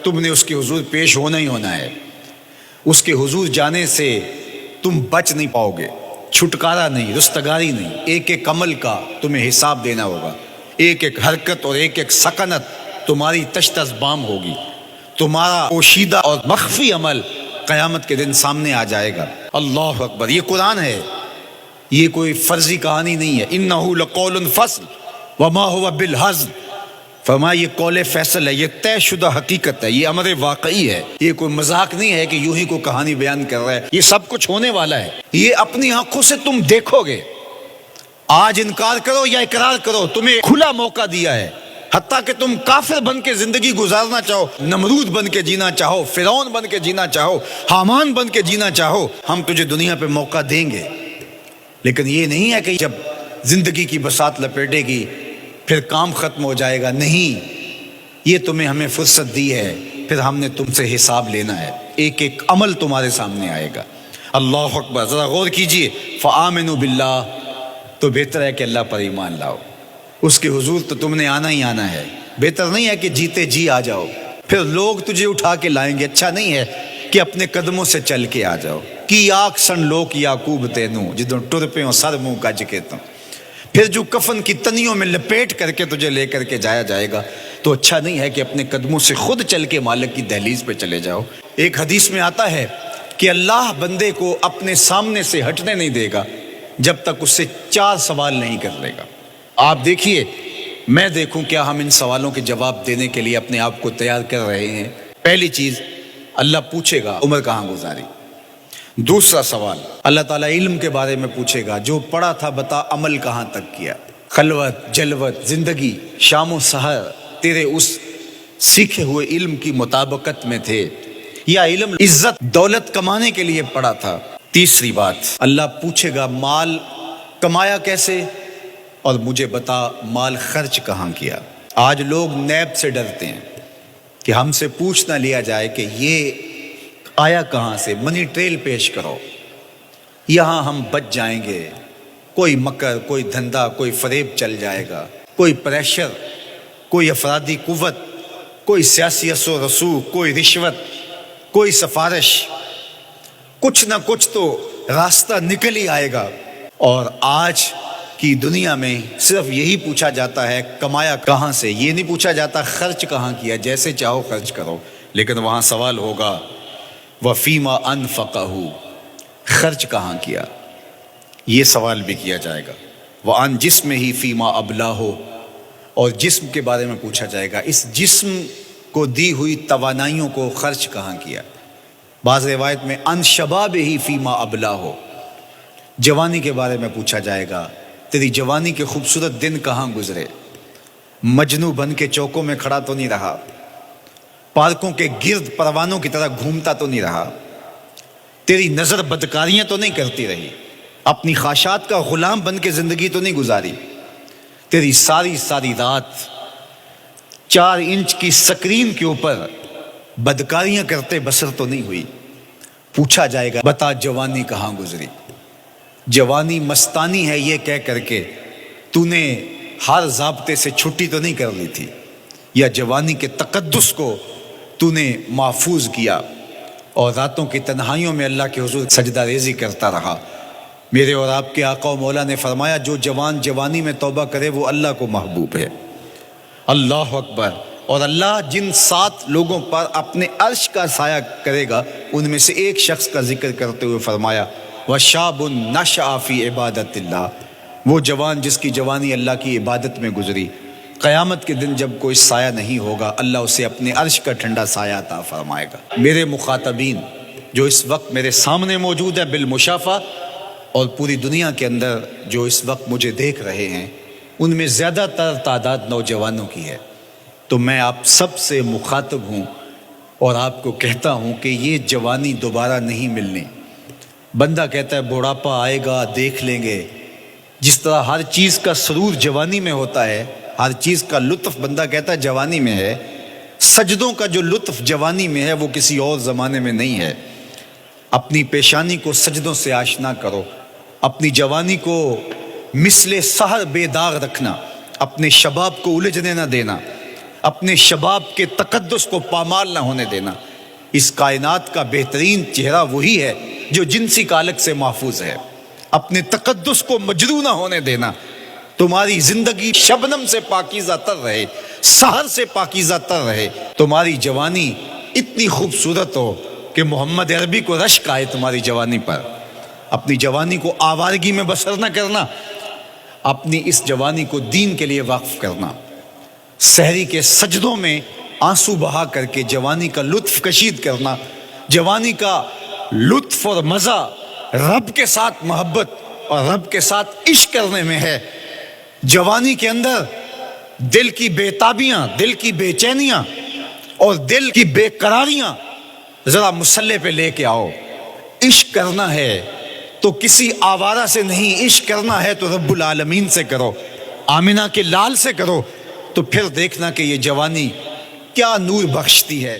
تم نے اس کے حضور پیش ہونا ہی ہونا ہے۔ اس کے حضور جانے سے تم بچ نہیں پاؤ گے، چھٹکارا نہیں، رستگاری نہیں۔ ایک ایک عمل کا تمہیں حساب دینا ہوگا، ایک ایک حرکت اور ایک ایک سکنت تمہاری تشت ازبام ہوگی۔ تمہارا پوشیدہ اور مخفی عمل قیامت کے دن سامنے آ جائے گا۔ اللہ اکبر، یہ قرآن ہے، یہ کوئی فرضی کہانی نہیں ہے۔ انہ لقول فصل وما هو بالہزل، فرمایا یہ قول فیصل ہے، یہ طے شدہ حقیقت ہے، یہ امر واقعی ہے، یہ کوئی مذاق نہیں ہے کہ یوں ہی کوئی کہانی بیان کر رہا ہے، یہ سب کچھ ہونے والا ہے، یہ اپنی آنکھوں سے تم دیکھو گے۔ آج انکار کرو یا اقرار کرو، تمہیں کھلا موقع دیا ہے، حتیٰ کہ تم کافر بن کے زندگی گزارنا چاہو، نمرود بن کے جینا چاہو، فرعون بن کے جینا چاہو، حامان بن کے جینا چاہو، ہم تجھے دنیا پہ موقع دیں گے۔ لیکن یہ نہیں ہے کہ جب زندگی کی بساط لپیٹے گی پھر کام ختم ہو جائے گا، نہیں، یہ تمہیں ہمیں فرصت دی ہے، پھر ہم نے تم سے حساب لینا ہے، ایک ایک عمل تمہارے سامنے آئے گا۔ اللہ اکبر، ذرا غور کیجئے، فآمنوا باللہ، تو بہتر ہے کہ اللہ پر ایمان لاؤ، اس کے حضور تو تم نے آنا ہی آنا ہے۔ بہتر نہیں ہے کہ جیتے جی آ جاؤ، پھر لوگ تجھے اٹھا کے لائیں گے، اچھا نہیں ہے کہ اپنے قدموں سے چل کے آ جاؤ۔ کی آگ سن لوک یعقوب تینوں، جدوں ٹر پہ ہوں سر منہ کج کے تم، پھر جو کفن کی تنیوں میں لپیٹ کر کے تجھے لے کر کے جایا جائے گا، تو اچھا نہیں ہے کہ اپنے قدموں سے خود چل کے مالک کی دہلیز پہ چلے جاؤ۔ ایک حدیث میں آتا ہے کہ اللہ بندے کو اپنے سامنے سے ہٹنے نہیں دے گا جب تک اس سے 4 سوال نہیں کر لے گا۔ آپ دیکھیے، میں دیکھوں کیا ہم ان سوالوں کے جواب دینے کے لیے اپنے آپ کو تیار کر رہے ہیں۔ پہلی چیز، اللہ پوچھے گا عمر کہاں گزاری۔ دوسرا سوال، اللہ تعالیٰ علم کے بارے میں پوچھے گا، جو پڑھا تھا بتا عمل کہاں تک کیا۔ خلوت، جلوت، زندگی، شام و سحر تیرے اس سیکھے ہوئے علم کی مطابقت میں تھے، یا علم عزت دولت کمانے کے لیے پڑھا تھا۔ تیسری بات، اللہ پوچھے گا مال کمایا کیسے، اور مجھے بتا مال خرچ کہاں کیا۔ آج لوگ نیب سے ڈرتے ہیں کہ ہم سے پوچھ نہ لیا جائے کہ یہ آیا کہاں سے، منی ٹریل پیش کرو، یہاں ہم بچ جائیں گے۔ کوئی مکر، کوئی دھندا، کوئی فریب چل جائے گا، کوئی پریشر، کوئی افرادی قوت، کوئی سیاسی اثر و رسوخ، کوئی رشوت، کوئی سفارش، کچھ نہ کچھ تو راستہ نکل ہی آئے گا۔ اور آج کی دنیا میں صرف یہی پوچھا جاتا ہے کمایا کہاں سے، یہ نہیں پوچھا جاتا خرچ کہاں کیا۔ جیسے چاہو خرچ کرو، لیکن وہاں سوال ہوگا وفیما انفقہ، خرچ کہاں کیا، یہ سوال بھی کیا جائے گا۔ وعن جسم ہی فیما ابلاہ، اور جسم کے بارے میں پوچھا جائے گا، اس جسم کو دی ہوئی توانائیوں کو خرچ کہاں کیا۔ بعض روایت میں ان شباب ہی فیما ابلاہ، جوانی کے بارے میں پوچھا جائے گا، تیری جوانی کے خوبصورت دن کہاں گزرے، مجنو بن کے چوکوں میں کھڑا تو نہیں رہا، پارکوں کے گرد پروانوں کی طرح گھومتا تو نہیں رہا، تیری نظر بدکاریاں تو نہیں کرتی رہی، اپنی خواہشات کا غلام بن کے زندگی تو نہیں گزاری، تیری ساری رات 4 انچ کی سکرین کے اوپر بدکاریاں کرتے بسر تو نہیں ہوئی۔ پوچھا جائے گا بتا جوانی کہاں گزری۔ جوانی مستانی ہے یہ کہہ کر کے تو نے ہر ضابطے سے چھٹی تو نہیں کر لی تھی، یا جوانی کے تقدس کو تو نے محفوظ کیا اور راتوں کی تنہائیوں میں اللہ کے حضور سجدہ ریزی کرتا رہا۔ میرے اور آپ کے آقا و مولا نے فرمایا جو جوان جوانی میں توبہ کرے وہ اللہ کو محبوب ہے۔ اللہ اکبر۔ اور اللہ جن 7 لوگوں پر اپنے عرش کا سایہ کرے گا ان میں سے ایک شخص کا ذکر کرتے ہوئے فرمایا وَشَابٌ نَشَأَ فِي عِبَادَةِ اللَّهِ، وہ جوان جس کی جوانی اللہ کی عبادت میں گزری، قیامت کے دن جب کوئی سایہ نہیں ہوگا اللہ اسے اپنے عرش کا ٹھنڈا سایہ عطا فرمائے گا۔ میرے مخاطبین جو اس وقت میرے سامنے موجود ہیں بالمشافہ، اور پوری دنیا کے اندر جو اس وقت مجھے دیکھ رہے ہیں، ان میں زیادہ تر تعداد نوجوانوں کی ہے، تو میں آپ سب سے مخاطب ہوں اور آپ کو کہتا ہوں کہ یہ جوانی دوبارہ نہیں ملنی۔ بندہ کہتا ہے بڑھاپا آئے گا دیکھ لیں گے، جس طرح ہر چیز کا سرور جوانی میں ہوتا ہے، ہر چیز کا لطف بندہ کہتا ہے جوانی میں ہے، سجدوں کا جو لطف جوانی میں ہے وہ کسی اور زمانے میں نہیں ہے۔ اپنی پیشانی کو سجدوں سے آشنا کرو، اپنی جوانی کو مثل سحر بے داغ رکھنا، اپنے شباب کو الجھنے نہ دینا، اپنے شباب کے تقدس کو پامال نہ ہونے دینا۔ اس کائنات کا بہترین چہرہ وہی ہے جو جنسی کالک سے محفوظ ہے۔ اپنے تقدس کو مجروح نہ ہونے دینا۔ تمہاری زندگی شبنم سے پاکیزہ تر رہے، سحر سے پاکیزہ تر رہے۔ تمہاری جوانی اتنی خوبصورت ہو کہ محمد عربی کو رشک آئے تمہاری جوانی پر۔ اپنی جوانی کو آوارگی میں بسر نہ کرنا، اپنی اس جوانی کو دین کے لیے وقف کرنا۔ سحری کے سجدوں میں آنسو بہا کر کے جوانی کا لطف کشید کرنا۔ جوانی کا لطف اور مزہ رب کے ساتھ محبت اور رب کے ساتھ عشق کرنے میں ہے۔ جوانی کے اندر دل کی بےتابیاں، دل کی بے چینیاں اور دل کی بے قراریاں ذرا مسلح پہ لے کے آؤ۔ عشق کرنا ہے تو کسی آوارہ سے نہیں، عشق کرنا ہے تو رب العالمین سے کرو، آمنہ کے لال سے کرو، تو پھر دیکھنا کہ یہ جوانی کیا نور بخشتی ہے۔